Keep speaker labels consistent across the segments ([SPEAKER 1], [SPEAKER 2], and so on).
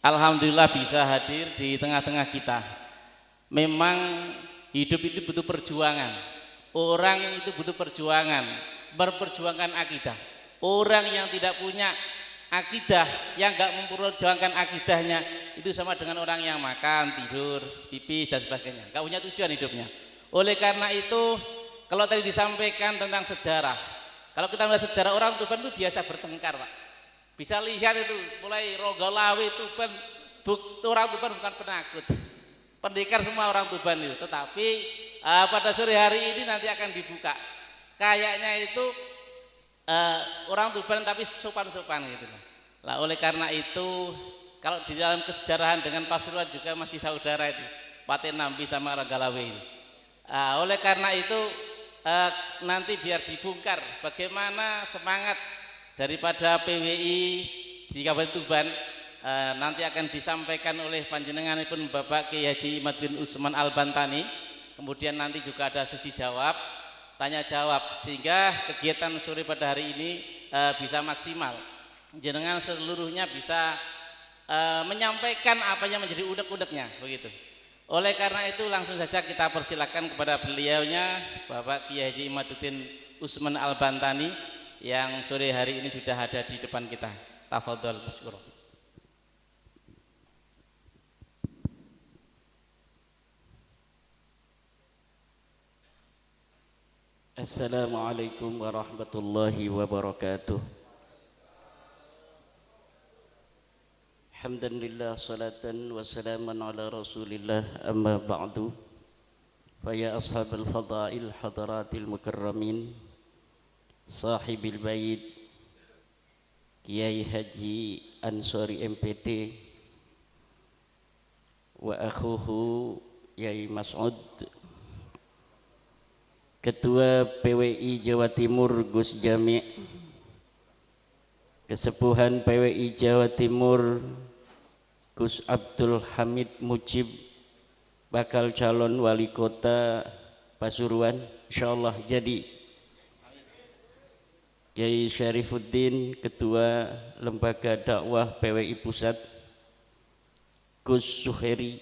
[SPEAKER 1] Alhamdulillah bisa hadir di tengah-tengah kita. Memang hidup itu butuh perjuangan. Orang itu butuh perjuangan, berperjuangkan akidah. Orang yang tidak punya akidah, yang enggak memperjuangkan akidahnya, itu sama dengan orang yang makan, tidur, pipis dan sebagainya. Enggak punya tujuan hidupnya. Oleh karena itu, kalau tadi disampaikan tentang sejarah, kalau kita melihat sejarah orang Tuban itu biasa bertengkar, Pak. Bisa lihat itu mulai Rogalawi Tuban, orang Tuban bukan penakut, pendekar semua orang Tuban itu. Tetapi pada sore hari ini nanti akan dibuka. Kayaknya itu orang Tuban tapi sopan-sopan gitu. Lah oleh karena itu kalau di dalam kesejarahan dengan Pasuruan juga masih saudara itu, Paten Nambi sama Rogalawi ini. Oleh karena itu nanti biar dibongkar bagaimana semangat daripada PWI di Kabupaten Tuban, nanti akan disampaikan oleh panjenenganipun Bapak Kiai Haji Imaduddin Usman Al-Bantani. Kemudian nanti juga ada sesi jawab, tanya jawab, sehingga kegiatan sore pada hari ini bisa maksimal. Jenengan seluruhnya bisa menyampaikan apa yang menjadi unek-uneknya, begitu. Oleh karena itu langsung saja kita persilakan kepada beliaunya Bapak Kiai Haji Imaduddin Usman Al-Bantani yang sore hari ini sudah ada di depan kita. Tafadhol masykur.
[SPEAKER 2] Assalamualaikum warahmatullahi wabarakatuh. Alhamdulillah, salatan wa salaman ala rasulillah, amma ba'du. Faya ashabal fadail hadaratil mukarramin, sahibil bait Kiai Haji Ansori MPT wa akhuhu Yai Mas'ud, Ketua PWI Jawa Timur Gus Jami', Kesepuhan PWI Jawa Timur Gus Abdul Hamid Mujib, bakal calon wali kota Pasuruan insyaallah jadi. Kiai Syarifuddin, Ketua Lembaga Dakwah PWI Pusat, Gus Suheri,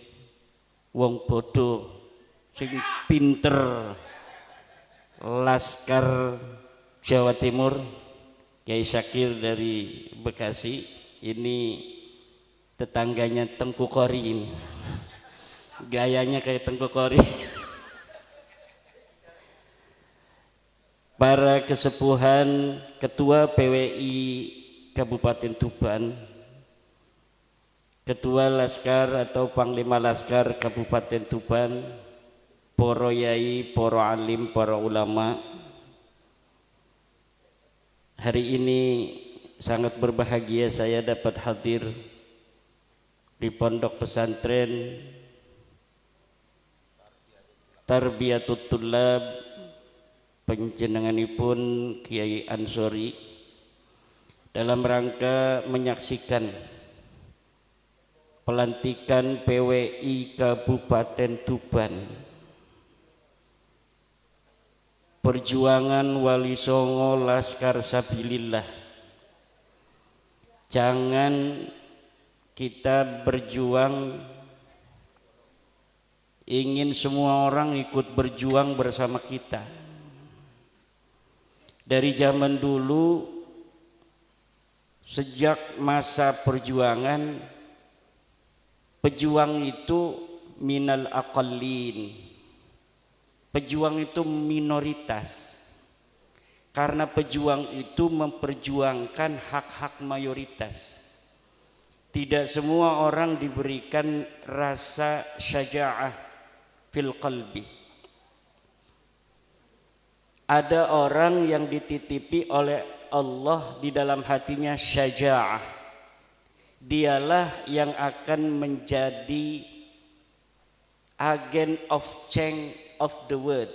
[SPEAKER 2] wong bodoh sing pinter Laskar Jawa Timur, Kiai Syakir dari Bekasi, ini tetangganya Tengku Kori ini, gayanya kayak Tengku Kori. Para kesepuhan, Ketua PWI Kabupaten Tuban, Ketua Laskar atau Panglima Laskar Kabupaten Tuban, poro yai, poro alim, para ulama. Hari ini sangat berbahagia saya dapat hadir di pondok pesantren Tarbiyatut Tullab panjenenganipun Kiai Ansori dalam rangka menyaksikan pelantikan PWI Kabupaten Tuban, perjuangan Wali Songo Laskar Sabilillah. Jangan kita berjuang ingin semua orang ikut berjuang bersama kita. Dari zaman dulu, sejak masa perjuangan, pejuang itu minal aqallin, pejuang itu minoritas, karena pejuang itu memperjuangkan hak-hak mayoritas. Tidak semua orang diberikan rasa syaja'ah fil qalbi. Ada orang yang dititipi oleh Allah di dalam hatinya syaja'ah. Dialah yang akan menjadi agen of change of the world.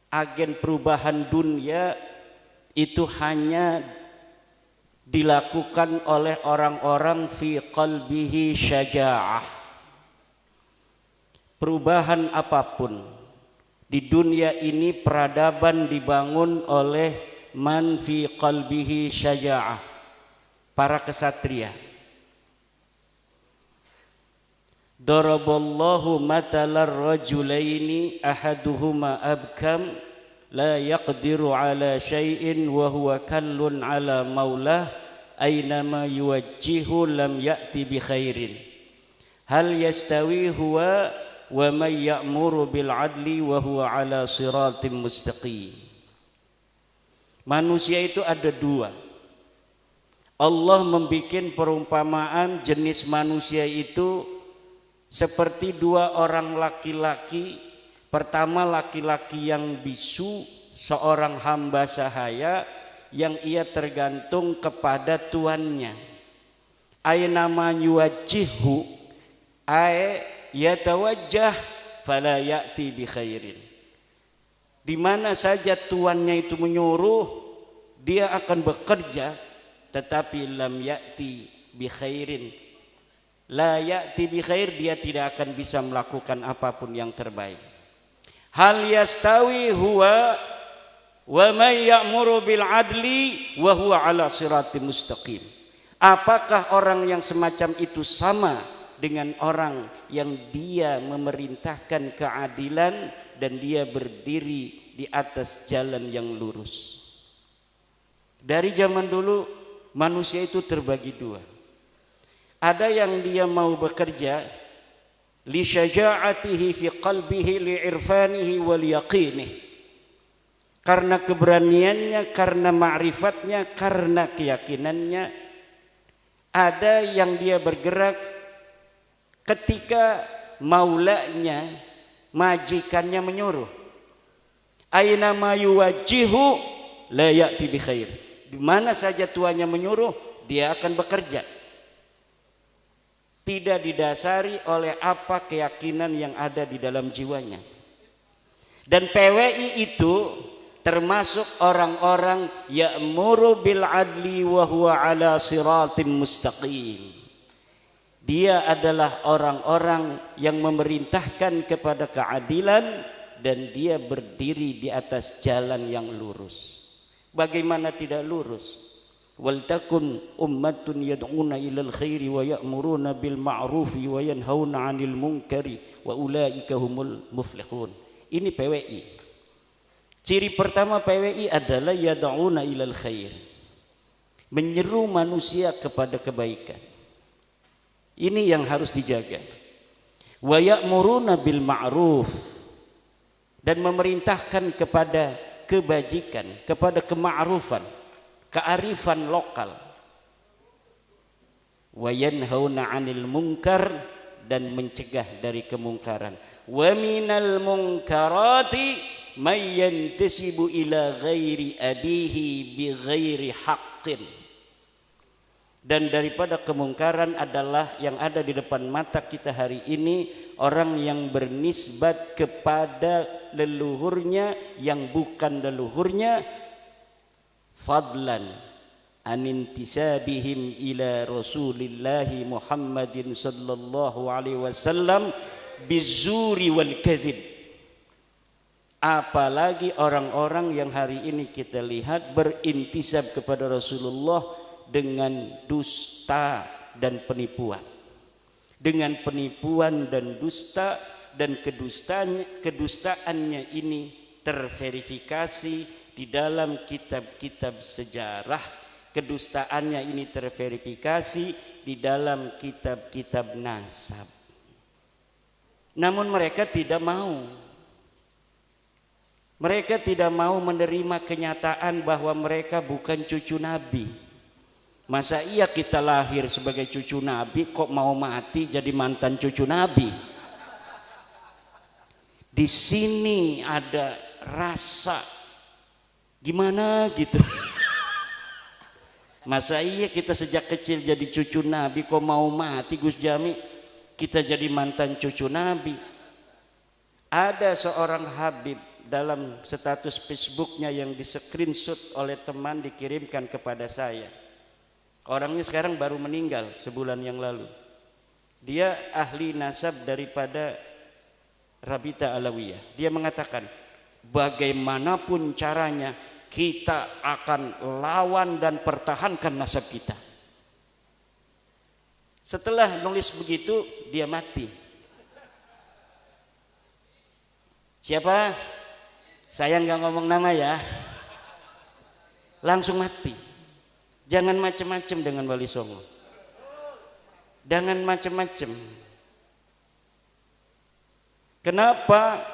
[SPEAKER 2] Agen perubahan dunia itu hanya dilakukan oleh orang-orang fi qalbihi syaja'ah. Perubahan apapun di dunia ini, peradaban dibangun oleh man fi qalbihi syaja'ah, para kesatria. Daraballahu matalar rajulaini ahaduhuma abkam la yaqdiru ala syai'in wa huwa kallun ala maulah aynama yuwajjihu lam ya'ti bi khairin hal yastawi huwa wa may ya'muru bil adli wa huwa ala siratim mustaqim. Manusia itu ada dua. Allah membikin perumpamaan jenis manusia itu seperti dua orang laki-laki. Pertama, laki-laki yang bisu, seorang hamba sahaya yang ia tergantung kepada tuannya. Aynama yuwajjihu ay yatawajjah fala ya'ti bi khairin. Di mana saja tuannya itu menyuruh, dia akan bekerja, tetapi lam ya'ti bi khairin. La ya'ti bi khair, dia tidak akan bisa melakukan apapun yang terbaik. Hal yastawi huwa wa may ya'muru bil adli wa huwa ala siratim mustaqim. Apakah orang yang semacam itu sama dengan orang yang dia memerintahkan keadilan dan dia berdiri di atas jalan yang lurus? Dari zaman dulu manusia itu terbagi dua. Ada yang dia mau bekerja li syaja'atihi fi qalbihi li irfanihi wal yaqinih, karena keberaniannya, karena ma'rifatnya, karena keyakinannya. Ada yang dia bergerak ketika maulanya, majikannya menyuruh. Aina ma yuwajjihu la ya'ti bi khair. Di mana saja tuannya menyuruh, dia akan bekerja. Tidak didasari oleh apa keyakinan yang ada di dalam jiwanya. Dan PWI itu termasuk orang-orang ya'muru bil adli wa huwa ala siratim mustaqim. Dia adalah orang-orang yang memerintahkan kepada keadilan dan dia berdiri di atas jalan yang lurus. Bagaimana tidak lurus? Wal takun ummatun yad'una ilal khairi wa ya'muruna bil ma'rufi wa yanhauna 'anil munkari wa ulaika humul muflihun. Ini PWI. Ciri pertama PWI adalah yad'una ilal khair, menyeru manusia kepada kebaikan. Ini yang harus dijaga. Wa ya'muruna bil ma'ruf, dan memerintahkan kepada kebajikan, kepada kema'rufan, kearifan lokal. Wa yanhauna 'anil munkar, dan mencegah dari kemungkaran. Wa minal munkarati may yantasibu ila ghairi abihi bi ghairi haqqin. Dan daripada kemungkaran adalah yang ada di depan mata kita hari ini, orang yang bernisbat kepada leluhurnya yang bukan leluhurnya, fadlan anintisabihim ila Rasulillahi Muhammadin sallallahu alaihi wasallam bizuri wal kadzib. Apalagi orang-orang yang hari ini kita lihat berintisab kepada Rasulullah dengan dusta dan penipuan. Dengan penipuan dan dusta, dan kedustaannya ini terverifikasi di dalam kitab-kitab sejarah. Kedustaannya ini terverifikasi di dalam kitab-kitab nasab. Namun mereka tidak mau. Mereka tidak mau menerima kenyataan bahwa mereka bukan cucu Nabi. Masa iya kita lahir sebagai cucu Nabi kok mau mati jadi mantan cucu Nabi? Di sini ada rasa gimana gitu. Masa iya kita sejak kecil jadi cucu Nabi kok mau mati Gus Jami? Kita jadi mantan cucu Nabi. Ada seorang Habib dalam status Facebooknya yang di screenshot oleh teman dikirimkan kepada saya. Orangnya sekarang baru meninggal sebulan yang lalu. Dia ahli nasab daripada Rabita Alawiyah. Dia mengatakan bagaimanapun caranya kita akan lawan dan pertahankan nasab kita. Setelah nulis begitu dia mati. Siapa? Saya nggak ngomong nama ya. Langsung mati. Jangan macem-macem dengan Wali Songo. Jangan macem-macem. Kenapa?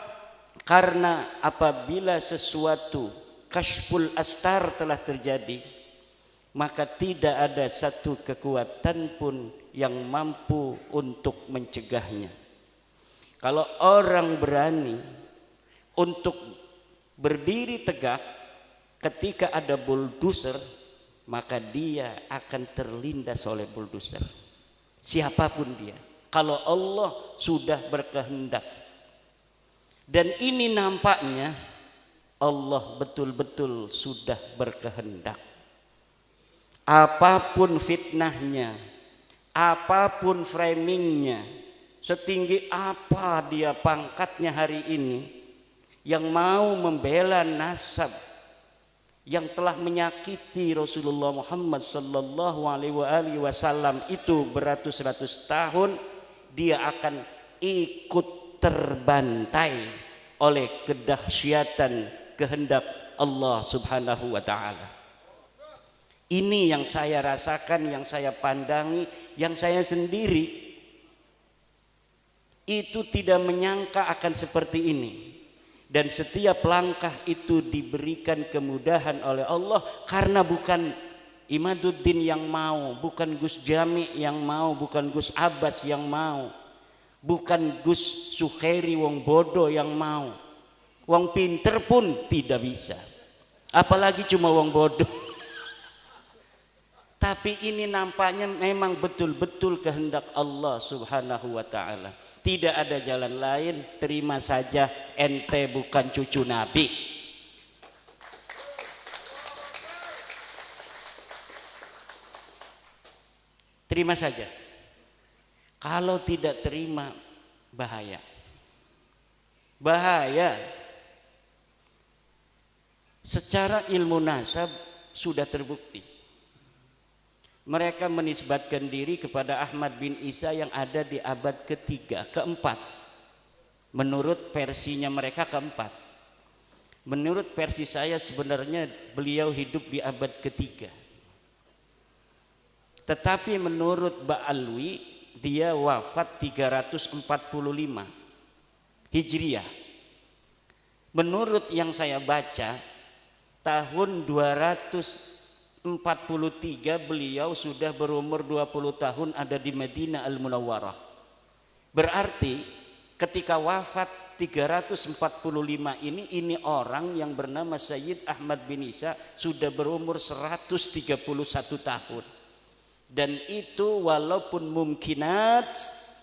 [SPEAKER 2] Karena apabila sesuatu kasyful astar telah terjadi, maka tidak ada satu kekuatan pun yang mampu untuk mencegahnya. Kalau orang berani untuk berdiri tegak ketika ada bulldozer, maka dia akan terlindas oleh bulldozer. Siapapun dia, kalau Allah sudah berkehendak. Dan ini nampaknya Allah betul-betul sudah berkehendak. Apapun fitnahnya, apapun framingnya, setinggi apa dia pangkatnya hari ini, yang mau membela nasab yang telah menyakiti Rasulullah Muhammad sallallahu alaihi wasallam itu beratus-ratus tahun, dia akan ikut terbantai oleh kedahsyatan kehendak Allah Subhanahu wa taala. Ini yang saya rasakan, yang saya pandangi, yang saya sendiri itu tidak menyangka akan seperti ini. Dan setiap langkah itu diberikan kemudahan oleh Allah, karena bukan Imaduddin yang mau, bukan Gus Jami yang mau, bukan Gus Abbas yang mau, bukan Gus Sukhairi wong bodoh yang mau. Wong pinter pun tidak bisa, apalagi cuma wong bodoh. Tapi ini nampaknya memang betul-betul kehendak Allah Subhanahu wa ta'ala. Tidak ada jalan lain, terima saja ente bukan cucu Nabi. Terima saja. Kalau tidak terima, bahaya. Bahaya. Secara ilmu nasab sudah terbukti. Mereka menisbatkan diri kepada Ahmad bin Isa yang ada di abad ketiga, keempat. Menurut versinya mereka keempat. Menurut versi saya sebenarnya beliau hidup di abad ketiga. Tetapi menurut Ba'alwi dia wafat 345 Hijriah. Menurut yang saya baca, tahun 243 beliau sudah berumur 20 tahun ada di Madinah Al-Munawwarah. Berarti ketika wafat 345 ini orang yang bernama Sayyid Ahmad bin Isa sudah berumur 131 tahun. Dan itu walaupun mumkinat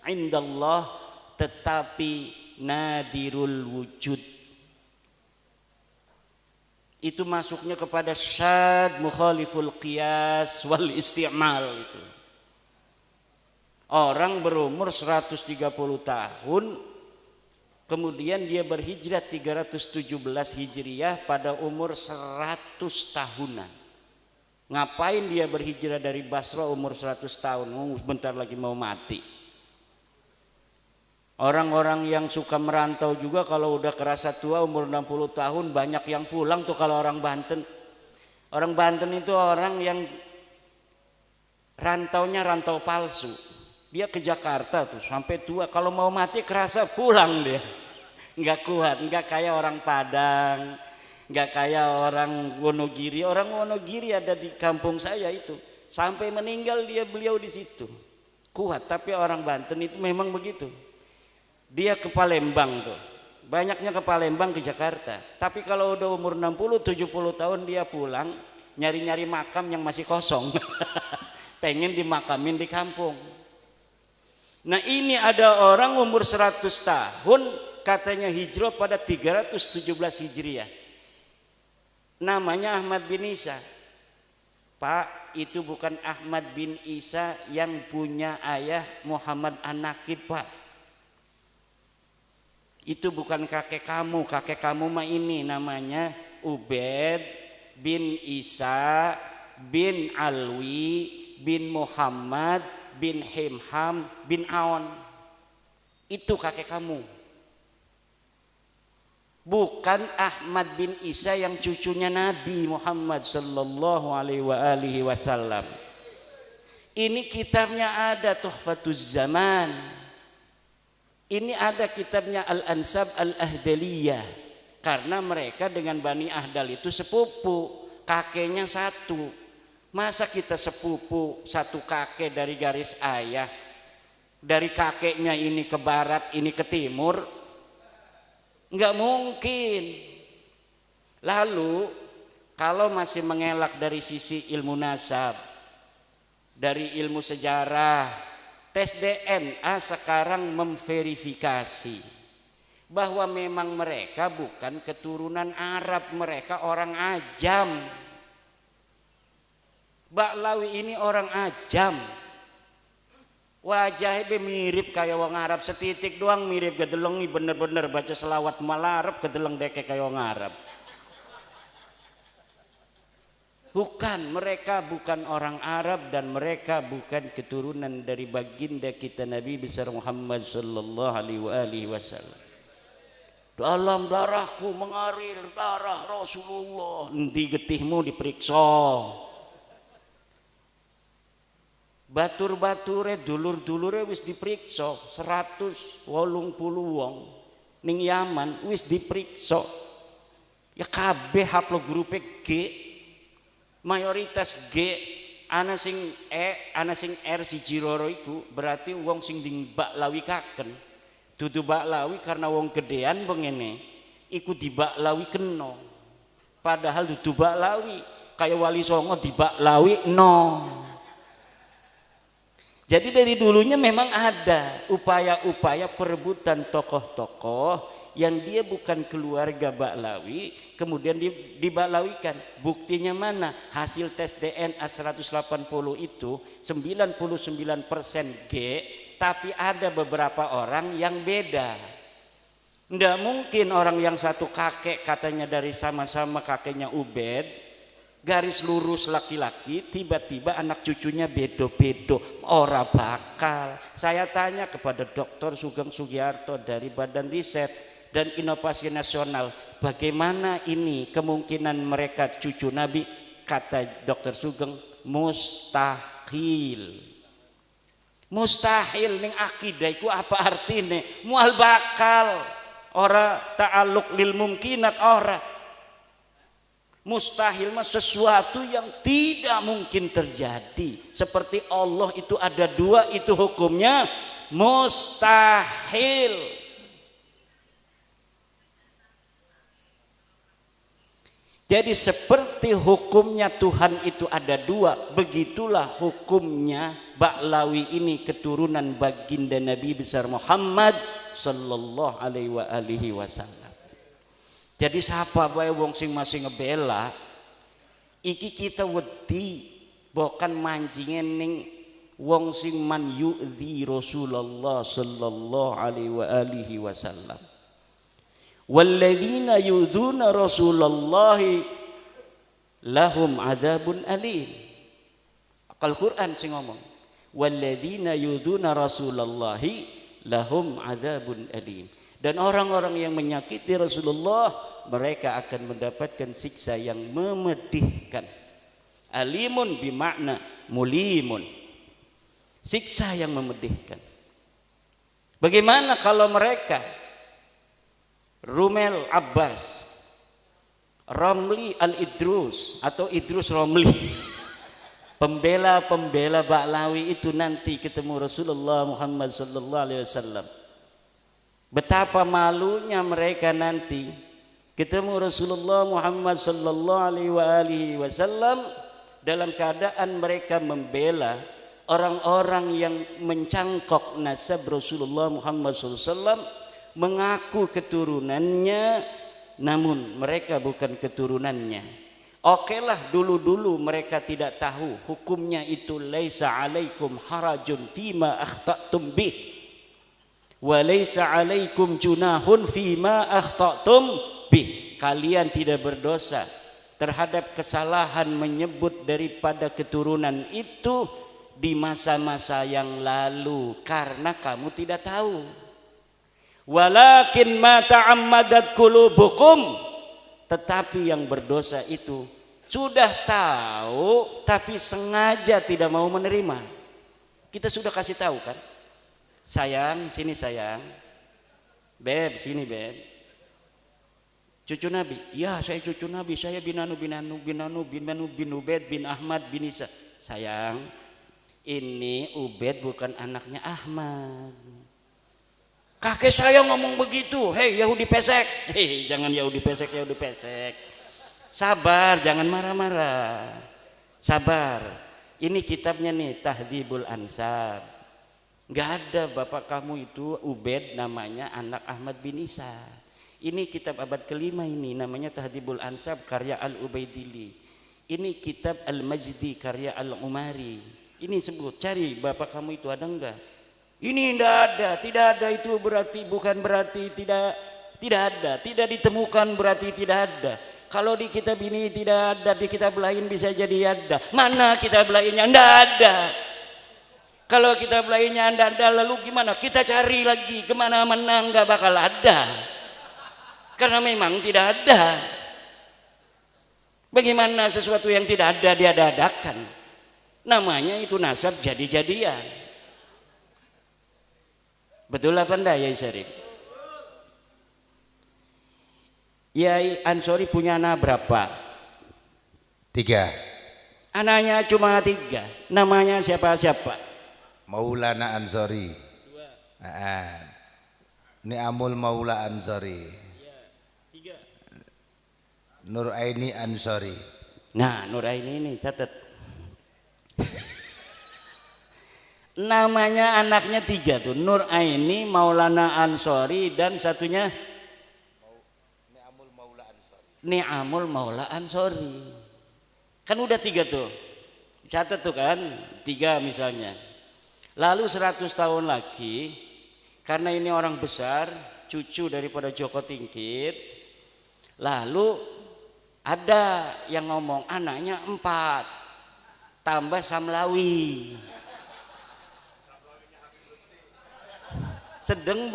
[SPEAKER 2] indallah tetapi nadirul wujud. Itu masuknya kepada syad mukhaliful qiyas wal isti'mal itu. Orang berumur 130 tahun kemudian dia berhijrah 317 Hijriah pada umur 100 tahunan. Ngapain dia berhijrah dari Basra umur 100 tahun? Bentar lagi mau mati. Orang-orang yang suka merantau juga kalau udah kerasa tua umur 60 tahun banyak yang pulang tuh kalau orang Banten. Orang Banten itu orang yang rantaunya rantau palsu. Dia ke Jakarta tuh sampai tua, kalau mau mati kerasa pulang dia. Nggak kuat, nggak kayak orang Padang, nggak kayak orang Wonogiri. Orang Wonogiri ada di kampung saya itu, sampai meninggal beliau di situ. Kuat, tapi orang Banten itu memang begitu. Dia ke Palembang tuh, banyaknya ke Palembang, ke Jakarta. Tapi kalau udah umur 60-70 tahun dia pulang, nyari-nyari makam yang masih kosong. Pengen dimakamin di kampung. Nah ini ada orang umur 100 tahun katanya hijrah pada 317 Hijriah. Namanya Ahmad bin Isa. Pak, itu bukan Ahmad bin Isa yang punya ayah Muhammad An-Nakib, Pak. Itu bukan kakek kamu mah ini namanya Ubaid bin Isa bin Alwi bin Muhammad bin Himham bin Aon. Itu kakek kamu. bukan Ahmad bin Isa yang cucunya Nabi Muhammad sallallahu alaihi wasallam. Ini kitabnya ada Tuhfatuz Zaman. Ini ada kitabnya Al-Ansab Al-Ahdaliyah. Karena mereka dengan Bani Ahdal itu sepupu, kakeknya satu. Masa kita sepupu satu kakek dari garis ayah, dari kakeknya ini ke barat, ini ke timur? Enggak mungkin. Lalu kalau masih mengelak dari sisi ilmu nasab, dari ilmu sejarah, tes DNA sekarang memverifikasi bahwa memang mereka bukan keturunan Arab, mereka orang Ajam. Baklawi ini orang Ajam. Wajahnya mirip kayak wong Arab, setitik doang mirip, gedeleng bener-bener baca selawat malarab gedeleng deke kayak wong Arab. Bukan, mereka bukan orang Arab dan mereka bukan keturunan dari baginda kita Nabi besar Muhammad sallallahu alaihi wasallam. Dalam darahku mengalir darah Rasulullah. Endi getihmu diperiksa. Batur-bature dulur-dulure wis diperiksa 180 wong ning Yaman wis diperiksa. Ya kabeh haplogrupe G, mayoritas G, ana sing E, ana sing R siji loro iku berarti wong sing dibaklawi kaken. Dudu baklawi karena wong gedean bengene iku dibaklawi kena. Padahal dudu baklawi, kaya Wali Songo dibaklawi no. Jadi dari dulunya memang ada upaya-upaya perebutan tokoh-tokoh yang dia bukan keluarga Baklawi, kemudian dibaklawikan. Buktinya mana? Hasil tes DNA 180 itu 99% G, tapi ada beberapa orang yang beda. Nggak mungkin orang yang satu kakek katanya dari sama-sama kakeknya Ubed, garis lurus laki-laki, tiba-tiba anak cucunya bedo-bedo, ora bakal. Saya tanya kepada Dr. Sugeng Sugiarto dari Badan Riset dan Inovasi Nasional, bagaimana ini kemungkinan mereka cucu Nabi? Kata Dr. Sugeng, mustahil. Mustahil ning akidah iku apa artine? Mual bakal, ora ta'alluq lil mumkinat ora. Mustahil mah sesuatu yang tidak mungkin terjadi. Seperti Allah itu ada dua, itu hukumnya mustahil. Jadi seperti hukumnya Tuhan itu ada dua, begitulah hukumnya Baklawi ini keturunan baginda Nabi besar Muhammad sallallahu alaihi wasallam. Jadi siapa bae wong sing masih ngebela iki kita wedi bukan mancingen ning wong sing man yu'dzi Rasulullah sallallahu alaihi wasallam. Walladzina yu'dzuna Rasulullah lahum adzabun alim. Al-Qur'an sing ngomong. Walladzina yu'dzuna Rasulullah lahum adzabun alim. Dan orang-orang yang menyakiti Rasulullah, mereka akan mendapatkan siksa yang memedihkan. Alimun bimakna mulimun, siksa yang memedihkan. Bagaimana kalau mereka Rumel Abbas, Romli Al-Idrus atau Idrus Romli, pembela-pembela Baklawi itu nanti ketemu Rasulullah Muhammad sallallahu alaihi wasallam. Betapa malunya mereka nanti ketemu Rasulullah Muhammad sallallahu alaihi wasallam dalam keadaan mereka membela orang-orang yang mencangkok nasab Rasulullah Muhammad sallallahu alaihi wasallam, mengaku keturunannya namun mereka bukan keturunannya. Okelah dulu-dulu mereka tidak tahu hukumnya itu laisa alaikum harajun fima akhta'tum bih wa laisa alaikum junahun fima akhta'tum bih. Kalian tidak berdosa terhadap kesalahan menyebut daripada keturunan itu di masa-masa yang lalu karena kamu tidak tahu. Walakin ma ta'ammadat qulubukum, tetapi yang berdosa itu sudah tahu tapi sengaja tidak mau menerima. Kita sudah kasih tahu kan, sayang sini sayang, beb sini beb, cucu Nabi, ya saya cucu Nabi, saya bin Ubed bin Ahmad bin Isa. Sayang, ini Ubed bukan anaknya Ahmad. Kakek saya ngomong begitu. Hei Yahudi pesek. Hei, jangan Yahudi pesek, Yahudi pesek. Sabar, jangan marah-marah. Sabar. Ini kitabnya nih, Tahdhibul Ansab. Gak ada bapak kamu itu Ubed namanya anak Ahmad bin Isa. Ini kitab abad kelima ini namanya Tahdhibul Ansab karya Al-Ubaidili. Ini kitab Al-Majdi karya Al-Umari. Ini sebut, cari bapak kamu itu ada enggak? Ini tidak ada itu berarti bukan berarti tidak ada, tidak ditemukan berarti tidak ada. Kalau di kitab ini tidak ada, di kitab lain bisa jadi ada. Mana kitab lainnya? Tidak ada. Kalau kitab lainnya tidak ada, lalu gimana? Kita cari lagi kemana-mana nggak bakal ada, karena memang tidak ada. Bagaimana sesuatu yang tidak ada diada-adakan? Namanya itu nasab jadi-jadian. Betul apa enggak Yai Syarif? Yai Ansori punya anak berapa?
[SPEAKER 3] 3.
[SPEAKER 2] Anaknya cuma 3. Namanya siapa-siapa?
[SPEAKER 3] Maulana Ansori. Ni'amul Maula Ansori. 3. Nuraini Ansori.
[SPEAKER 2] Nah, Nuraini ini catat. Namanya anaknya 3 tuh, Nuraini, Maulana Ansori, dan satunya Ni'amul Maula Ansori. Kan udah 3 tuh, catat tuh kan, 3 misalnya. Lalu 100 tahun lagi, karena ini orang besar, cucu daripada Joko Tingkir, lalu ada yang ngomong anaknya 4 tambah Samlawi. Sedang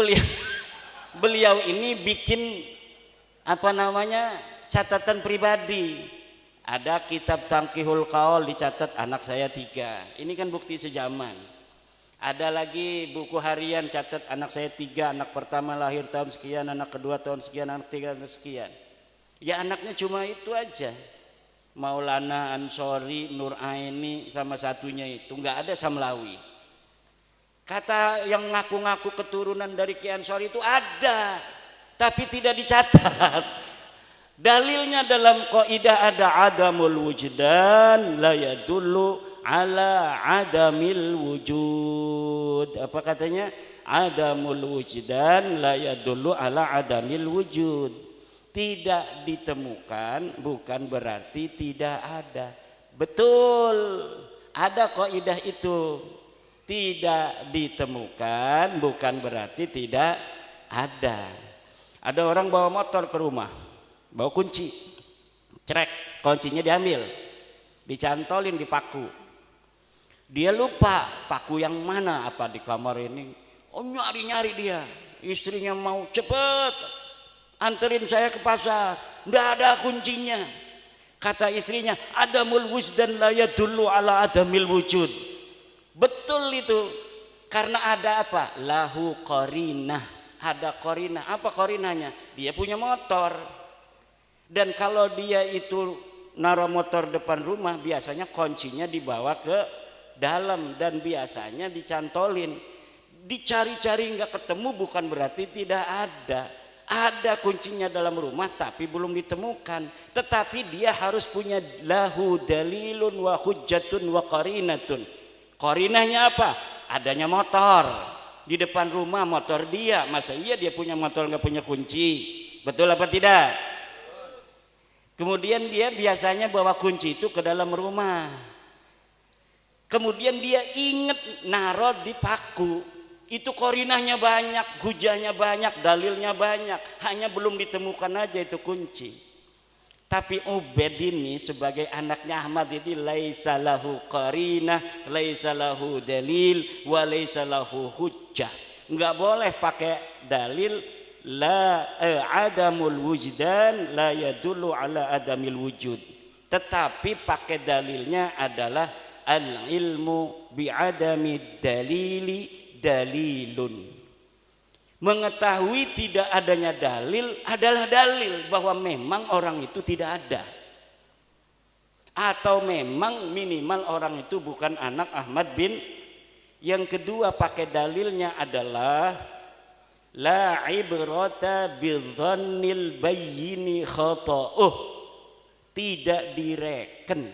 [SPEAKER 2] beliau ini bikin apa namanya catatan pribadi. Ada kitab Tangkihul Qaul dicatat anak saya 3. Ini kan bukti sejaman. Ada lagi buku harian catat anak saya 3. Anak pertama lahir tahun sekian, anak kedua tahun sekian, anak ketiga tahun sekian. Ya anaknya cuma itu aja. Maulana Ansori, Nuraini sama satunya itu, nggak ada Samlawi. Kata yang ngaku-ngaku keturunan dari Ki Ansori itu ada, tapi tidak dicatat. Dalilnya dalam kaidah ada adamul wujdan la yadullu ala adamil wujud. Apa katanya? Adamul wujdan la yadullu ala adamil wujud. Tidak ditemukan bukan berarti tidak ada. Betul, ada kaidah itu. Tidak ditemukan bukan berarti tidak ada. Ada orang bawa motor ke rumah, bawa kunci, cerek, kuncinya diambil, dicantolin di paku. Dia lupa paku yang mana, apa di kamar ini. Oh nyari-nyari dia, istrinya mau cepet anterin saya ke pasar, nggak ada kuncinya. Kata istrinya, adamul wujdan la yadullu ala adamil wujud. Betul itu, karena ada apa? Lahu qarinah, ada qarinah. Apa qarinahnya? Dia punya motor, dan kalau dia itu naruh motor depan rumah, biasanya kuncinya dibawa ke dalam dan biasanya dicantolin. Dicari-cari nggak ketemu bukan berarti tidak ada. Ada kuncinya dalam rumah tapi belum ditemukan. Tetapi dia harus punya lahu dalilun wa hujjatun wa qarinatun. Qarinahnya apa? Adanya motor di depan rumah, motor dia. Masa iya dia punya motor nggak punya kunci? Betul apa tidak? Kemudian dia biasanya bawa kunci itu ke dalam rumah. Kemudian dia ingat naruh di paku. Itu qarinahnya banyak, hujahnya banyak, dalilnya banyak. Hanya belum ditemukan aja itu kunci. Tapi Ubed ini sebagai anaknya Ahmad ini laisa lahu qarinah, laisa lahu dalil, wa laisa lahu hujjah. Enggak boleh pakai dalil la adamul wujdan la yadullu ala adamil wujud. Tetapi pakai dalilnya adalah al ilmu bi adami dalili dalilun. Mengetahui tidak adanya dalil adalah dalil bahwa memang orang itu tidak ada, atau memang minimal orang itu bukan anak Ahmad bin. Yang kedua pakai dalilnya adalah la ibrata bidzannil bayyini khata'uh, tidak direken,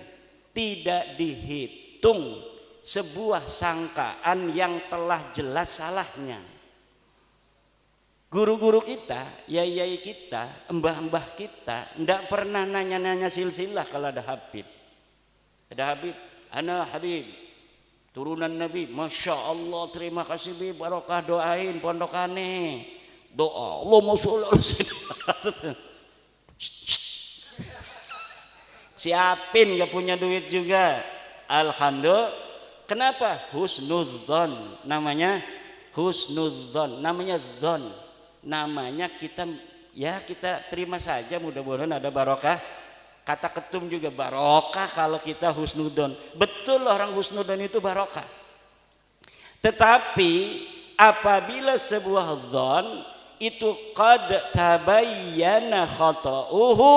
[SPEAKER 2] tidak dihitung sebuah sangkaan yang telah jelas salahnya. Guru-guru kita, yai-yai kita, mbah-mbah kita tidak pernah nanya-nanya silsilah kalau ada Habib. Ada Habib, ana Habib, turunan Nabi, Masya Allah, terima kasih Bib, barokah doain pondokane. Doa, Allahumma sholli ala sayyidina. Siapin, gak punya duit juga. Alhamdulillah. Kenapa? Husnudzon, namanya husnudzon, namanya dzon. Namanya kita terima saja, mudah-mudahan ada barokah. Kata ketum juga barokah kalau kita husnudzon. Betul, orang husnudzon itu barokah. Tetapi apabila sebuah dzon itu qad tabayyana khata'uhu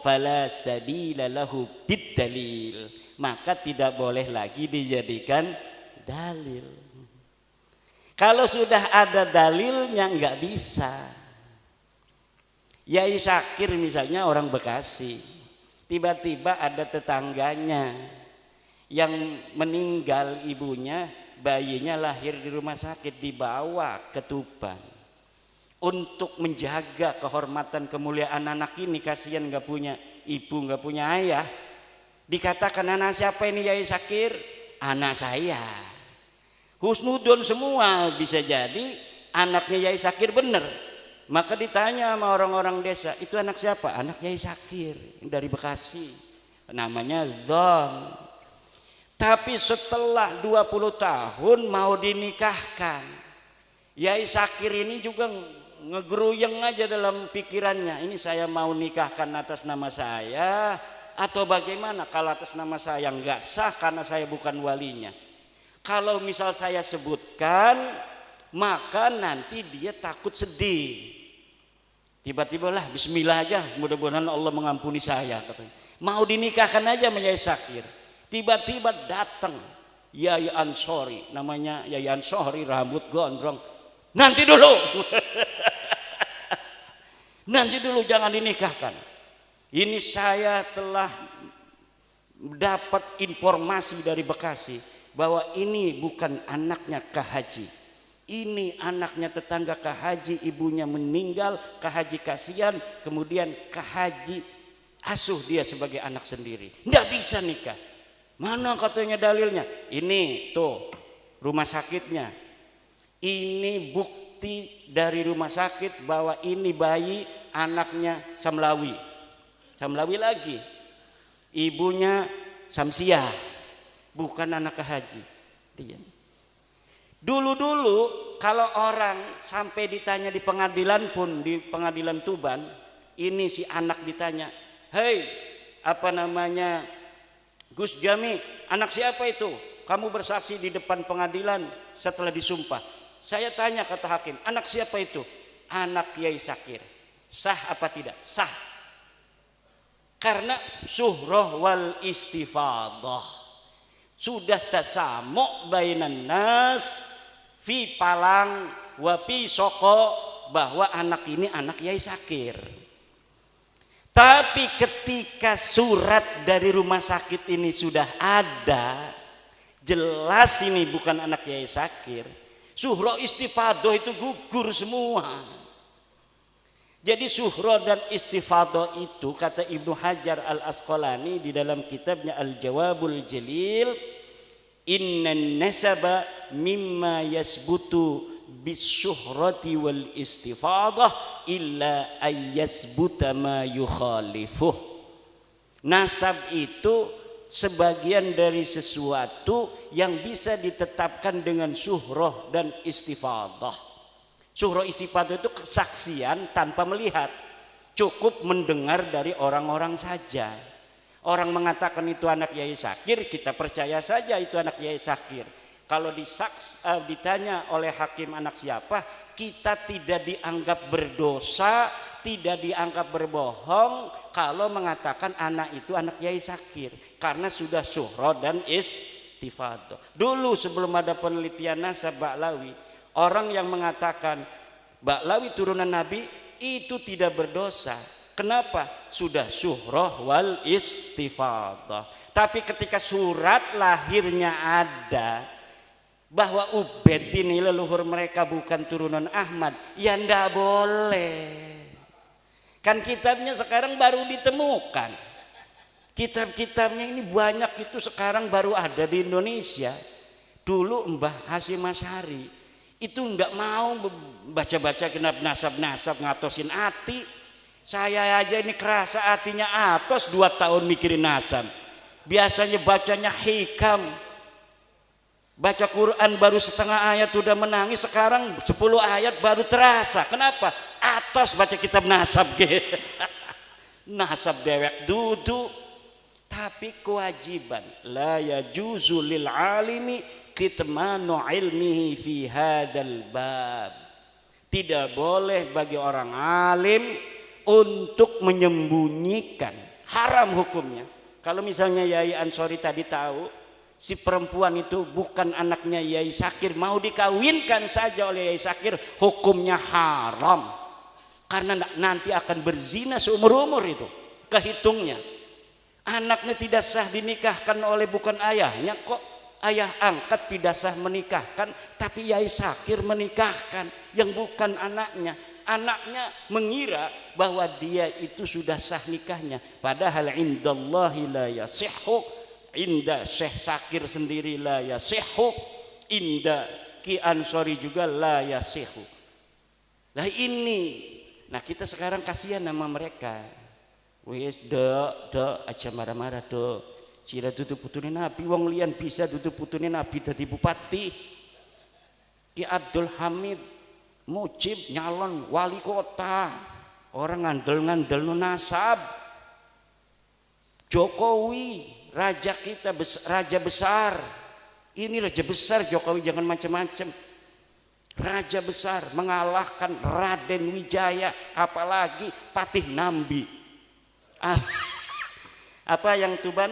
[SPEAKER 2] fala sabila lahu bidalil, maka tidak boleh lagi dijadikan dalil. Kalau sudah ada dalilnya nggak bisa. Yai Syakir misalnya orang Bekasi, tiba-tiba ada tetangganya yang meninggal ibunya, bayinya lahir di rumah sakit, dibawa ke Tuban untuk menjaga kehormatan kemuliaan anak ini. Kasihan nggak punya ibu, nggak punya ayah. Dikatakan anak siapa ini Yai Syakir? Anak saya. Husnudon semua, bisa jadi anaknya Yai Syakir benar. Maka ditanya sama orang-orang desa, itu anak siapa? Anak Yai Syakir dari Bekasi, namanya dzon. Tapi setelah 20 tahun mau dinikahkan, Yai Syakir ini juga ngegeruyeng aja dalam pikirannya, ini saya mau nikahkan atas nama saya atau bagaimana? Kalau atas nama saya nggak sah karena saya bukan walinya. Kalau misal saya sebutkan, maka nanti dia takut sedih. Tiba-tiba lah bismillah aja, mudah-mudahan Allah mengampuni saya, katanya. Mau dinikahkan aja sama Yai Syakir. Tiba-tiba datang Yai Ansori, namanya Yai Ansori, rambut gondrong. Nanti dulu. Nanti dulu, jangan dinikahkan. Ini saya telah dapat informasi dari Bekasi bahwa ini bukan anaknya Kak Haji, ini anaknya tetangga Kak Haji, ibunya meninggal, Kak Haji kasihan, kemudian Kak Haji asuh dia sebagai anak sendiri, nggak bisa nikah. Mana katanya dalilnya? Ini tuh rumah sakitnya, ini bukti dari rumah sakit bahwa ini bayi anaknya Samlawi, Samlawi lagi, ibunya Samsiah, bukan anak Kak Haji. Dulu-dulu kalau orang sampai ditanya di pengadilan pun, di pengadilan Tuban, ini si anak ditanya, hei apa namanya Gus Jami, anak siapa itu? Kamu bersaksi di depan pengadilan setelah disumpah. Saya tanya, kata hakim, anak siapa itu? Anak Yai Syakir. Sah apa tidak? Sah. Karena suhroh wal istifadah, sudah tasamu bainan nas fi palang wa fi soko, bahwa anak ini anak Yai Syakir. Tapi ketika surat dari rumah sakit ini sudah ada, jelas ini bukan anak Yai Syakir, suhro istifadoh itu gugur semua. Jadi suhro dan istifadoh itu, kata Ibnu Hajar Al-Asqalani di dalam kitabnya Al-Jawabul Jalil, innan nasaba mimma yasbutu bisyuhrati wal istifadah illa ayyasbuta ma yukhalifuh. Nasab itu sebagian dari sesuatu yang bisa ditetapkan dengan syuhrah dan istifadah. Suhro istifadah itu kesaksian tanpa melihat, cukup mendengar dari orang-orang saja. Orang mengatakan itu anak Yai Sakir, kita percaya saja itu anak Yai Sakir. Kalau ditanya oleh hakim anak siapa, kita tidak dianggap berdosa, tidak dianggap berbohong kalau mengatakan anak itu anak Yai Sakir, karena sudah suhro dan istifadah. Dulu sebelum ada penelitian nasab Ba'lawi, orang yang mengatakan Ba'lawi turunan Nabi itu tidak berdosa. Kenapa? Sudah syuhrah wal istifadah. Tapi ketika surat lahirnya ada bahwa Ubaid ini leluhur mereka bukan turunan Ahmad, ya ndak boleh. Kan kitabnya sekarang baru ditemukan. Kitab-kitabnya ini banyak, itu sekarang baru ada di Indonesia. Dulu Mbah Hasyim Asy'ari itu nggak mau baca-baca genap nasab-nasab ngatosin ati. Saya aja ini kerasa hatinya atos 2 tahun mikirin nasab. Biasanya bacanya hikam, baca Quran baru setengah ayat udah menangis, sekarang 10 ayat baru terasa. Kenapa? Atos baca kitab nasab gitu. Nasab dewek dudu. Tapi kewajiban la yajuzu lil alimi kitmanu ilmihi fi hadzal bab. Tidak boleh bagi orang alim untuk menyembunyikan, haram hukumnya. Kalau misalnya Yai Ansori tadi tahu si perempuan itu bukan anaknya Yai Sakir, mau dikawinkan saja oleh Yai Sakir, hukumnya haram. Karena nanti akan berzina seumur-umur itu kehitungnya. Anaknya tidak sah dinikahkan oleh bukan ayahnya, kok ayah angkat tidak sah menikahkan, tapi Yai Sakir menikahkan yang bukan anaknya. Anaknya mengira bahwa dia itu sudah sah nikahnya, padahal indallahi la yasihhu, inda Syekh Sakir sendiri la yasihhu, inda Ki Ansori juga la yasihhu. Nah ini, nah kita sekarang kasihan sama mereka. Wes dok aja marah-marah dok. Sira tutup putunin Nabi, wong lian bisa tutup putunin Nabi dadi bupati. Ki Abdul Hamid Mujib nyalon wali kota, orang ngandel-ngandel nasab. Jokowi raja kita, raja besar, ini raja besar Jokowi, jangan macam-macam. Raja besar mengalahkan Raden Wijaya, apalagi Patih Nambi. Apa yang Tuban?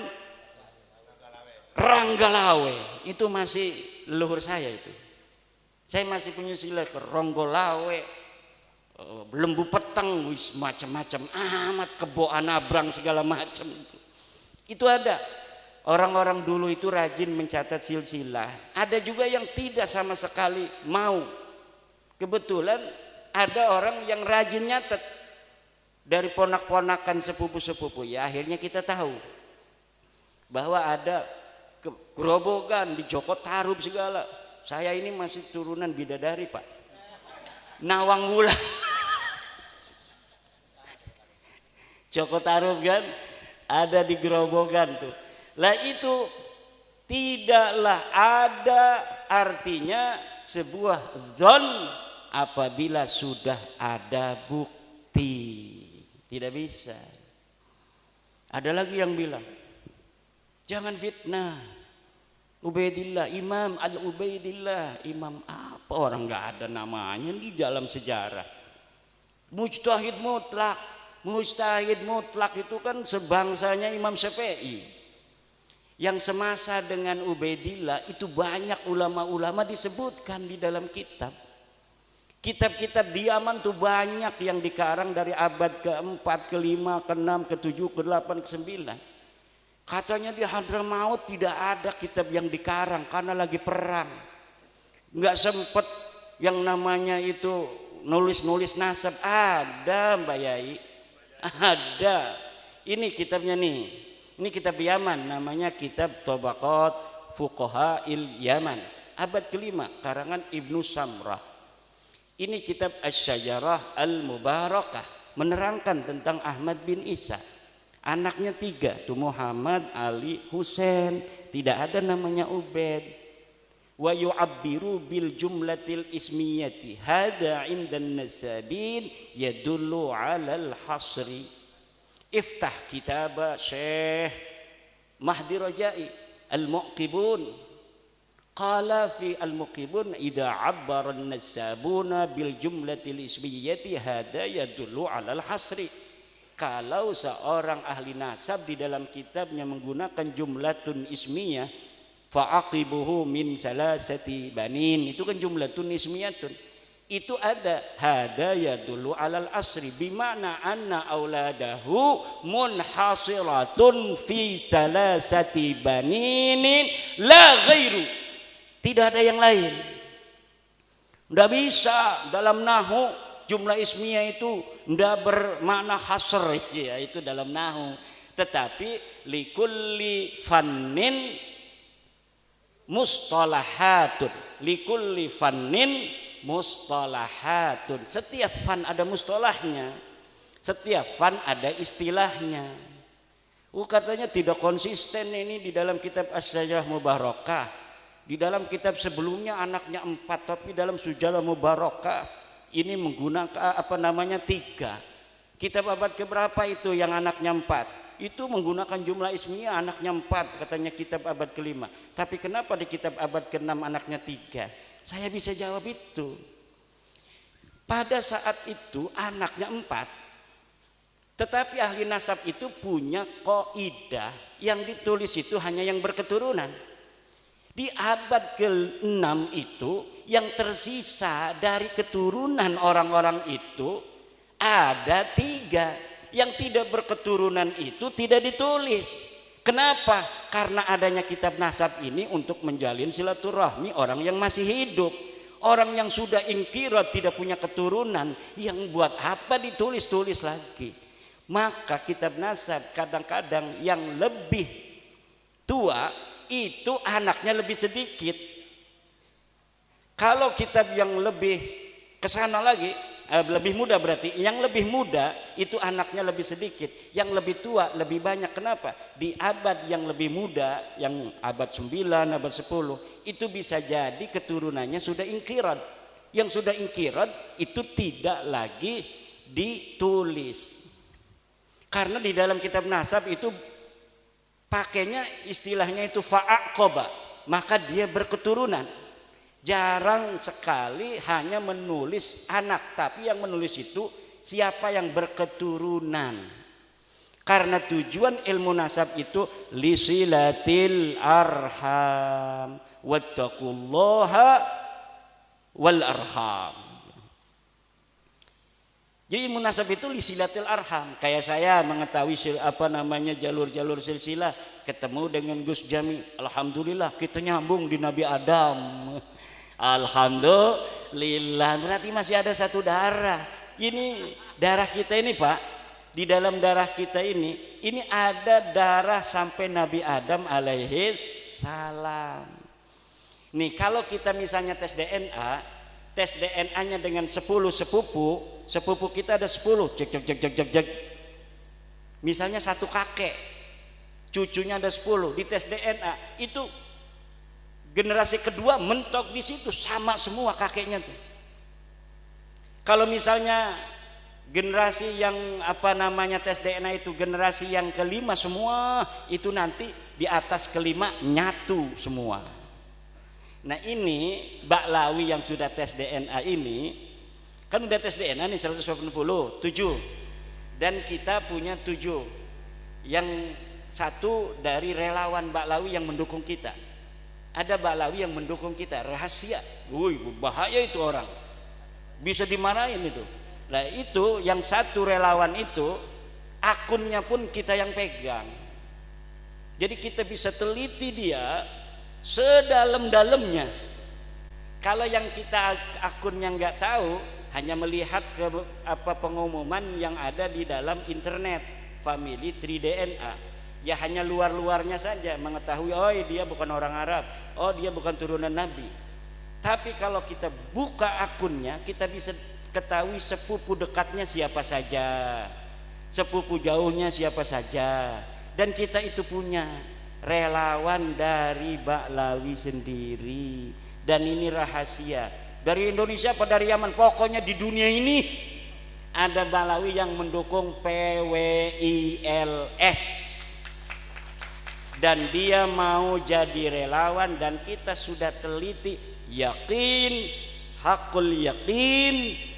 [SPEAKER 2] Ranggalawe, itu masih leluhur saya itu. Saya masih punya sila ke Ronggolawe, Lembu Peteng, wis macam-macam amat, Kebo Anabrang segala macam. Itu ada. Orang-orang dulu itu rajin mencatat silsilah. Ada juga yang tidak sama sekali mau. Kebetulan ada orang yang rajin nyatet dari ponak-ponakan sepupu-sepupu. Ya akhirnya kita tahu bahwa ada gerobogan di Joko Tarub segala. Saya ini masih turunan bidadari Pak, Nawang Wulan. Joko Tarub kan ada di gerobogan tuh. Lah itu tidaklah ada artinya sebuah dzon apabila sudah ada bukti. Tidak bisa. Ada lagi yang bilang jangan fitnah Ubaidillah, Imam Al-Ubaidillah, imam apa, orang nggak ada namanya di dalam sejarah. Mujtahid mutlak, mujtahid mutlak itu kan sebangsanya Imam Syafi'i. Yang semasa dengan Ubaidillah itu banyak ulama-ulama disebutkan di dalam kitab. Kitab-kitab di Yaman tuh banyak yang dikarang dari abad ke-4, ke-5, ke-6, ke-7, ke-8, ke-9. Katanya di Hadramaut tidak ada kitab yang dikarang karena lagi perang. Nggak sempet yang namanya itu nulis-nulis nasab. Ada Mbak Yai, ada. Ini kitabnya nih. Ini kitab Yaman, namanya kitab Tabaqat Fuqaha il Yaman. Abad ke-5, karangan Ibnu Samrah. Ini kitab Asy-Syajarah Al-Mubarakah, menerangkan tentang Ahmad bin Isa. Anaknya 3 tuh, Muhammad, Ali, Husain. Tidak ada namanya Ubaid. wa yu'abbiru bil jumlatil ismiyati hada 'indan nasabin yadullu 'alal hasri. Iftah kitab Syekh Mahdi Rajai Al-Muqibun qala fi Al-Muqibun idza 'abbara an-nasabuna bil jumlatil ismiyati hada yadullu 'alal hasri. Kalau seorang ahli nasab di dalam kitabnya menggunakan jumlatun ismiyah fa'aqibuhu min salasati banin, itu kan jumlatun ismiyatun, itu ada hada yadullu alal asri bimana anna auladahu munhasiratun fi salasati baninin la ghairu, tidak ada yang lain. Tidak bisa dalam nahu jumlah ismiyah itu tidak bermakna hasr, ya itu dalam nahu. Tetapi likulli fannin mustalahatun, likulli fannin mustalahatun. Setiap fan ada mustalahnya, setiap fan ada istilahnya. Katanya tidak konsisten ini di dalam kitab As-Sajarah Mubarakah. Di dalam kitab sebelumnya anaknya 4, tapi dalam Sujalah Mubarakah ini menggunakan 3. Kitab abad keberapa itu yang anaknya 4? Itu menggunakan jumlah ismiyah anaknya 4, katanya kitab abad ke-5. Tapi kenapa di kitab abad ke-6 anaknya 3? Saya bisa jawab itu. Pada saat itu anaknya 4, tetapi ahli nasab itu punya kaidah yang ditulis itu hanya yang berketurunan. Di abad ke-6 itu yang tersisa dari keturunan orang-orang itu ada 3. Yang tidak berketurunan itu tidak ditulis. Kenapa? Karena adanya kitab nasab ini untuk menjalin silaturahmi orang yang masih hidup. Orang yang sudah ingkirat tidak punya keturunan, yang buat apa ditulis-tulis lagi. Maka kitab nasab kadang-kadang yang lebih tua itu anaknya lebih sedikit. Kalau kitab yang lebih kesana lagi, lebih muda berarti, yang lebih muda itu anaknya lebih sedikit, yang lebih tua lebih banyak. Kenapa? Di abad yang lebih muda, yang abad 9, abad 10, itu bisa jadi keturunannya sudah ingkirat. Yang sudah ingkirat itu tidak lagi ditulis. Karena di dalam kitab nasab itu pakainya istilahnya itu fa'aqoba, maka dia berketurunan. Jarang sekali hanya menulis anak, tapi yang menulis itu siapa yang berketurunan. Karena tujuan ilmu nasab itu lisilatil arham wattaqullaha wal arham. Jadi munasab itu lisilatil arham. Kayak saya mengetahui jalur-jalur silsilah, ketemu dengan Gus Jami, alhamdulillah kita nyambung di Nabi Adam. Alhamdulillah, berarti masih ada satu darah. Ini darah kita ini Pak, di dalam darah kita ini ada darah sampai Nabi Adam alaihi salam. Nih kalau kita misalnya tes DNA-nya dengan 10 sepupu kita ada 10, cek. Misalnya satu kakek, cucunya ada 10, di tes DNA itu generasi kedua mentok di situ sama semua kakeknya tuh. Kalau misalnya generasi yang tes DNA itu generasi yang kelima semua, itu nanti di atas kelima nyatu semua. Nah ini Baklawi yang sudah tes DNA ini kan udah tes DNA nih 187, dan kita punya 7. Yang satu dari relawan Baklawi yang mendukung kita. Ada Baklawi yang mendukung kita rahasia. Bahaya itu orang, bisa dimarahin itu. Nah itu yang satu relawan itu akunnya pun kita yang pegang. Jadi kita bisa teliti dia sedalam-dalamnya. Kalau yang kita akunnya nggak tahu, hanya melihat ke pengumuman yang ada di dalam internet family tree DNA, ya hanya luar-luarnya saja mengetahui, oh dia bukan orang Arab, oh dia bukan turunan Nabi. Tapi kalau kita buka akunnya, kita bisa ketahui sepupu dekatnya siapa saja, sepupu jauhnya siapa saja, dan kita itu punya. relawan dari Ba'lawi sendiri. Dan ini rahasia dari Indonesia apa dari Yaman, pokoknya di dunia ini ada Ba'lawi yang mendukung PWILS dan dia mau jadi relawan. Dan kita sudah teliti, yakin, hakul yakin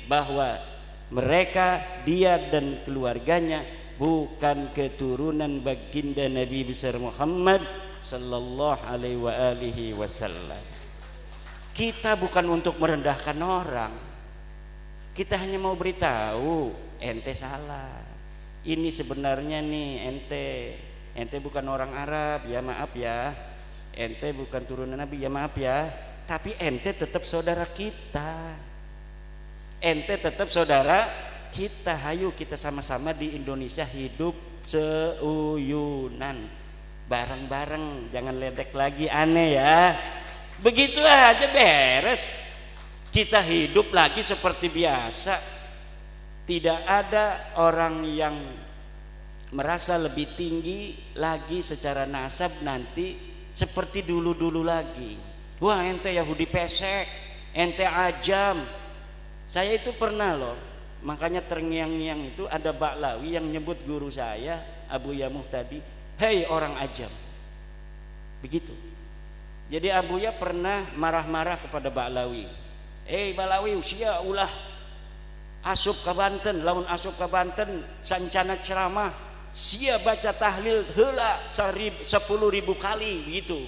[SPEAKER 2] bahwa mereka, dia dan keluarganya bukan keturunan baginda Nabi besar Muhammad sallallahu alaihi wasallam. Kita bukan untuk merendahkan orang, kita hanya mau beritahu ente salah. Ini sebenarnya nih ente bukan orang Arab, ya maaf ya. Ente bukan turunan Nabi, ya maaf ya. Tapi ente tetap saudara kita. Ente tetap saudara kita. Hayu kita sama-sama di Indonesia hidup seuyunan bareng-bareng, jangan ledek lagi aneh ya. Begitu aja beres, kita hidup lagi seperti biasa. Tidak ada orang yang merasa lebih tinggi lagi secara nasab nanti seperti dulu-dulu lagi. Wah ente Yahudi pesek, ente ajam. Saya itu pernah loh, makanya terngiang-ngiang itu ada Ba'lawi yang nyebut guru saya Abuya Muhtadi, hei orang ajam. Begitu. Jadi Abuya pernah marah-marah kepada Ba'lawi. Ba'lawi usia ulah asup ke Banten, lamun asup ke Banten sancana ceramah sia baca tahlil heula 10.000 kali gitu.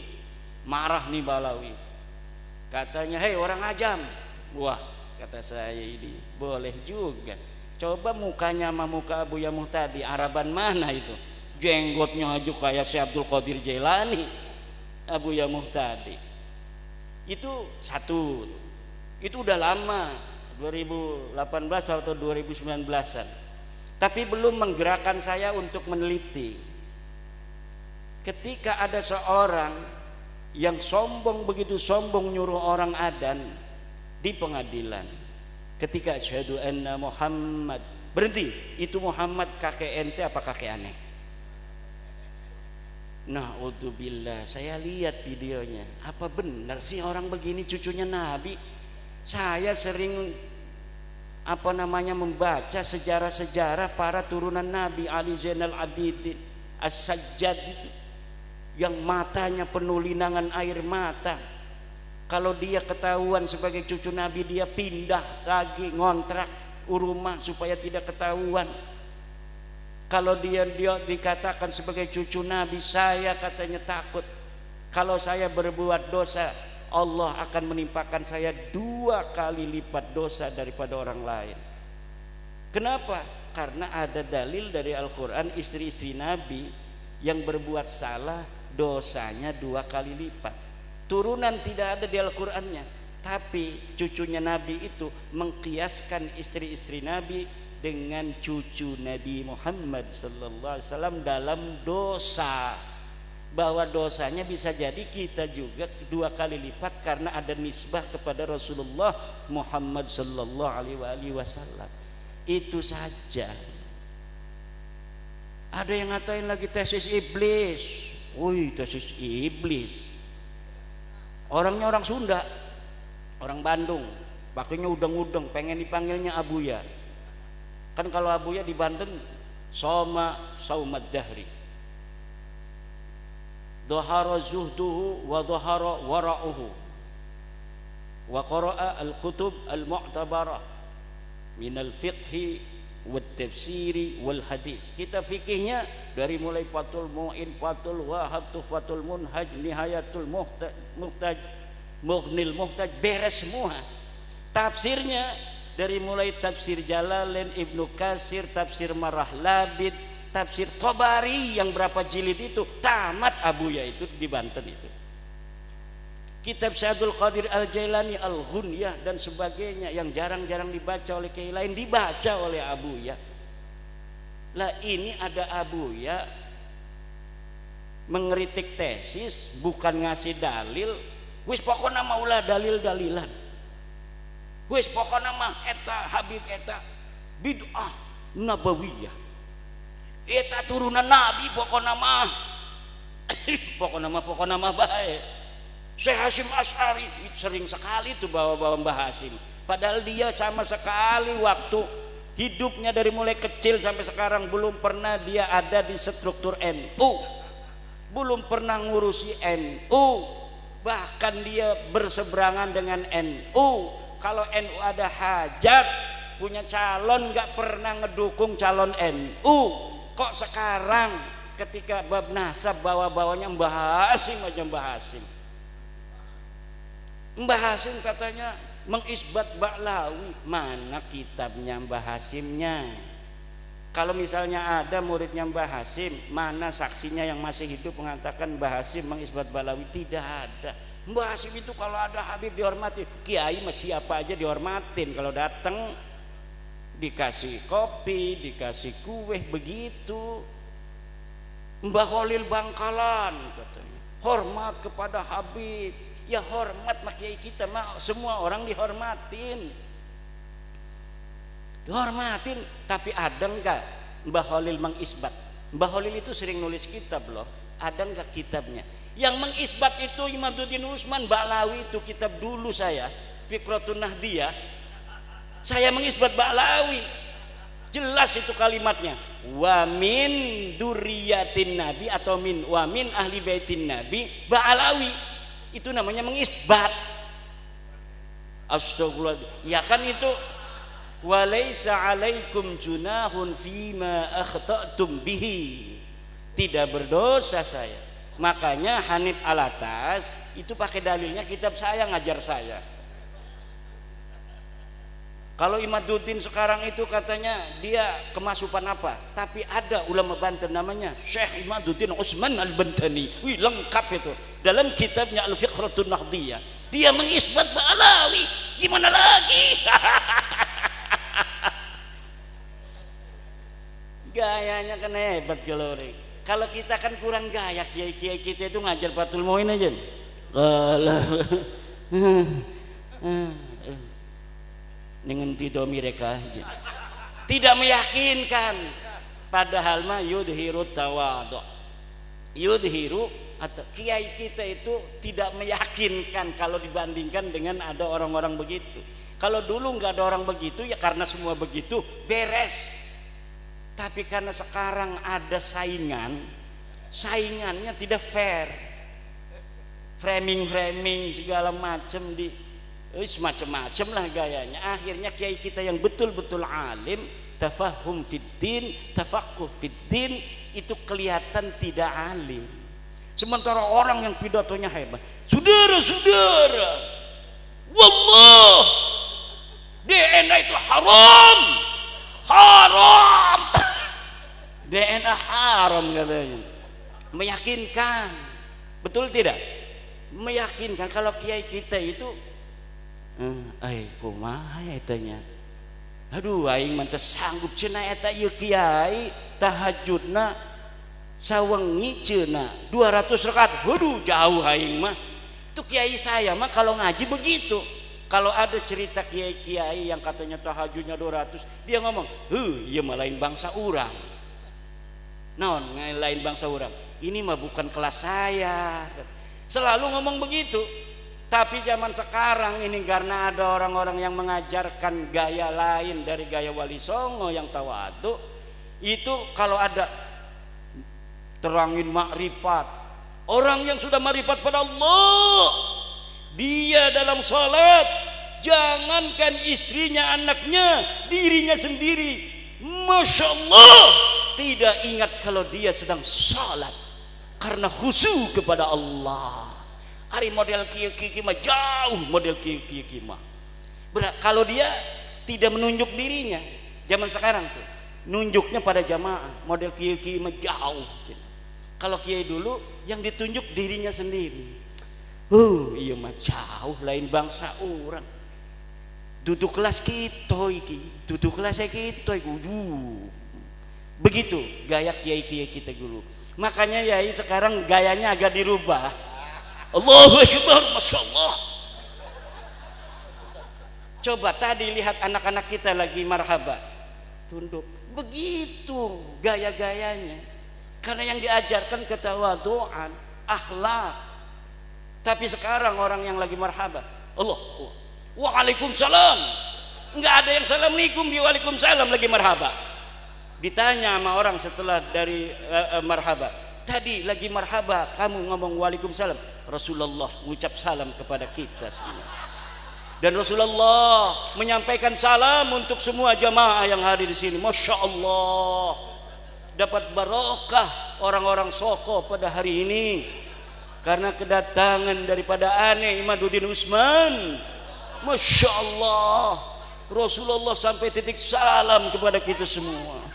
[SPEAKER 2] Marah nih Ba'lawi. Katanya, hei orang ajam. Wah, kata saya ini boleh juga. Coba mukanya sama muka Abuya Muhtadi, Araban mana itu? Jenggotnya aja kayak si Abdul Qadir Jailani. Abuya Muhtadi itu satu, itu udah lama 2018 atau 2019-an, tapi belum menggerakkan saya untuk meneliti. Ketika ada seorang yang sombong, begitu sombong nyuruh orang adzan di pengadilan, ketika asyhadu anna Muhammad, berhenti, itu Muhammad kakek ente apa kakek aneh? Na'udzubillah, saya lihat videonya. Apa benar sih orang begini cucunya Nabi? Saya sering membaca sejarah-sejarah para turunan Nabi, Ali Zainal Abidin, As-Sajjad itu, yang matanya penuh linangan air mata. Kalau dia ketahuan sebagai cucu Nabi, dia pindah lagi ngontrak rumah supaya tidak ketahuan. Kalau dia dikatakan sebagai cucu Nabi, saya katanya takut kalau saya berbuat dosa, Allah akan menimpakan saya 2 kali lipat dosa daripada orang lain. Kenapa? Karena ada dalil dari Al-Quran, istri-istri Nabi yang berbuat salah dosanya 2 kali lipat. Turunan tidak ada di Al-Qurannya, tapi cucunya Nabi itu mengkiaskan istri-istri Nabi dengan cucu Nabi Muhammad sallallahu alaihi wasallam dalam dosa, bahwa dosanya bisa jadi kita juga 2 kali lipat karena ada nisbah kepada Rasulullah Muhammad sallallahu alaihi wasallam. Itu saja. Ada yang ngatain lagi tesis iblis. Wih, tesis iblis. Orangnya orang Sunda, orang Bandung, pakainya udeng-udeng, pengen dipanggilnya Abuya. Kan kalau Abuya di Banten soma saumad dahri, dhahara zuhduhu wa dhahara wara'uhu wa qara'a al-kutub al-mu'tabarah min al-fiqhi wa tafsiri wal hadis. Kita fikihnya dari mulai Fathul Mu'in, Fathul Wahab, Tuhfatul Munhaj, Nihayatul Muhtaj, Mughnil Muhtaj, beres semua. Tafsirnya dari mulai tafsir Jalalain, Ibnu Katsir, tafsir Marah Labid, tafsir Tobari yang berapa jilid itu tamat Abuya itu di Banten itu. Kitab Syaikhul Qadir Al-Jailani, Al-Ghunyah dan sebagainya yang jarang-jarang dibaca oleh kiai lain dibaca oleh Abuya. Lah ini ada Abuya mengkritik tesis bukan ngasih dalil, wis pokoknya maulah dalil-dalilan. Wis pokoknya mah eta Habib eta bid'ah nabawiyah, eta turunan Nabi pokoknya mah pokoknya mah baik. Syekh Hasyim Asy'ari sering sekali tuh bawa-bawa Mbah Hasyim. Padahal dia sama sekali waktu hidupnya dari mulai kecil sampai sekarang belum pernah dia ada di struktur NU, belum pernah ngurusi NU, bahkan dia berseberangan dengan NU. Kalau NU ada hajat punya calon nggak pernah ngedukung calon NU. Kok sekarang ketika bab nasab bawa-bawanya Mbah Hasyim aja Mbah Hasyim. Mbah Hasyim katanya mengisbat Ba'lawi, mana kitabnya Mbah Hasyimnya? Kalau misalnya ada muridnya Mbah Hasyim, mana saksinya yang masih hidup mengatakan Mbah Hasyim mengisbat Ba'lawi? Tidak ada. Mbah Hasyim itu kalau ada Habib dihormati, kiai mah siapa aja dihormatin. Kalau datang dikasih kopi, dikasih kue, begitu. Mbah Khalil Bangkalan katanya hormat kepada Habib. Ya hormat mak kiai kita mah semua orang dihormatin. Dihormatin, tapi ada enggak Mbah Khalil mengisbat? Mbah Khalil itu sering nulis kitab loh. Ada enggak kitabnya? Yang mengisbat itu Imaduddin Usman Ba'lawi, itu kitab dulu saya, Fikratun Nahdiyah. Saya mengisbat Ba'lawi. Jelas itu kalimatnya. Wa min duriyatin nabi atau wa min ahli baitin nabi Ba'lawi. Itu namanya mengisbat. Astagfirullah. Ya kan itu walaisa alaikum junahun fima akhta'tum bihi. Tidak berdosa saya. Makanya Hanif Alatas itu pakai dalilnya kitab saya, ngajar saya. Kalau Imaduddin sekarang itu katanya dia kemasukan apa? Tapi ada ulama Banten namanya Syekh Imaduddin Usman Al-Bantani. Wih, lengkap itu. Dalam kitabnya Al-Fiqratun Nahdiyah, dia mengisbat Ba'lawi. Gimana lagi? Gayanya kan hebat kalau kita kan kurang gaya. Kiai-kiai kita itu ngajar Fathul Muin aja. Dengan tidak mereka tidak meyakinkan, padahal mah yudhiru tawadu, yudhiru atau kiai kita itu tidak meyakinkan kalau dibandingkan dengan ada orang-orang begitu. Kalau dulu nggak ada orang begitu ya karena semua begitu beres, tapi karena sekarang ada saingannya tidak fair, framing segala macam macam-macam lah gayanya. Akhirnya kiai kita yang betul-betul alim, tafahum fiddin, tafaqquh fiddin, itu kelihatan tidak alim. Sementara orang yang pidatonya hebat, saudara-saudara, wallah DNA itu haram DNA haram katanya, meyakinkan. Betul tidak? Meyakinkan. Kalau kiai kita itu kumaha ya tanya, aduh aing mah teu sanggup cenah eta ieu kiai tahajudna sawengi cenah 200 rakaat. Waduh jauh aing mah. Itu kiai saya mah kalau ngaji begitu. Kalau ada cerita kiai-kiai yang katanya tahajudnya 200, dia ngomong, ieu mah lain bangsa urang. Naon lain bangsa urang? Ini mah bukan kelas saya. Selalu ngomong begitu. Tapi zaman sekarang ini karena ada orang-orang yang mengajarkan gaya lain dari gaya Wali Songo yang tawadu, itu kalau ada terangin makrifat, orang yang sudah makrifat pada Allah, dia dalam salat jangankan istrinya, anaknya, dirinya sendiri, Masya Allah, tidak ingat kalau dia sedang salat karena khusyuk kepada Allah. Hari model kiai mah jauh, model kiai mah. Kalau dia tidak menunjuk dirinya, zaman sekarang tuh nunjuknya pada jamaah, model kiai mah jauh. Kalau kiai dulu yang ditunjuk dirinya sendiri. Iya mah jauh, lain bangsa orang. Duduk kelas kita iki, duduk kelas kita iki. Begitu gaya kiai kita dulu. Makanya yai sekarang gayanya agak dirubah. Allahu Akbar, Masya Allah. Coba tadi lihat anak-anak kita lagi marhaba, tunduk, begitu gaya-gayanya. Karena yang diajarkan ketawaduan, akhlak. Tapi sekarang orang yang lagi marhaba, Allah, waalaikumsalam, nggak ada yang assalamualaikum, di waalaikumsalam lagi marhaba. Ditanya sama orang setelah dari marhaba, tadi lagi marhaba kamu ngomong waalaikumsalam, Rasulullah mengucap salam kepada kita semua. Dan Rasulullah menyampaikan salam untuk semua jamaah yang hadir di sini. Masya Allah, dapat barokah orang-orang Soko pada hari ini karena kedatangan daripada aneh Imaduddin Usman. Masya Allah, Rasulullah sampai titik salam kepada kita semua.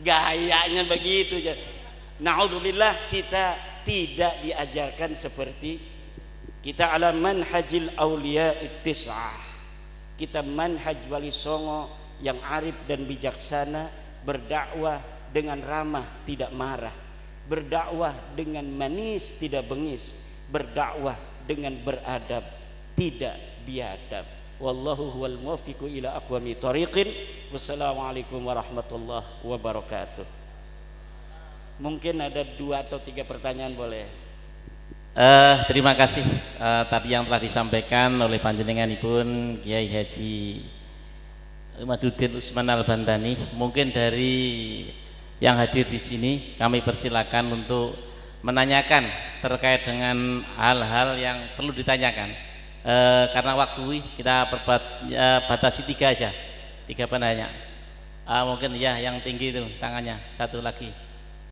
[SPEAKER 2] Gayanya begitu. Na'udzubillah, kita tidak diajarkan seperti kita ala manhajil awliya ittis'ah. Kita manhaj wali songo yang arif dan bijaksana, berdakwah dengan ramah tidak marah, berdakwah dengan manis tidak bengis, berdakwah dengan beradab tidak biadab. Wallahu huwal muwaffiqu ila aqwami thariqin. Wassalamualaikum warahmatullahi wabarakatuh. Mungkin ada 2 atau 3 pertanyaan boleh.
[SPEAKER 1] Terima kasih tadi yang telah disampaikan oleh panjenenganipun Kiai Haji Imaduddin Usman Al-Bantani. Mungkin dari yang hadir di sini kami persilakan untuk menanyakan terkait dengan hal-hal yang perlu ditanyakan. Karena waktu kita batasi 3 aja, 3 penanya. Mungkin ya yang tinggi itu tangannya, satu lagi.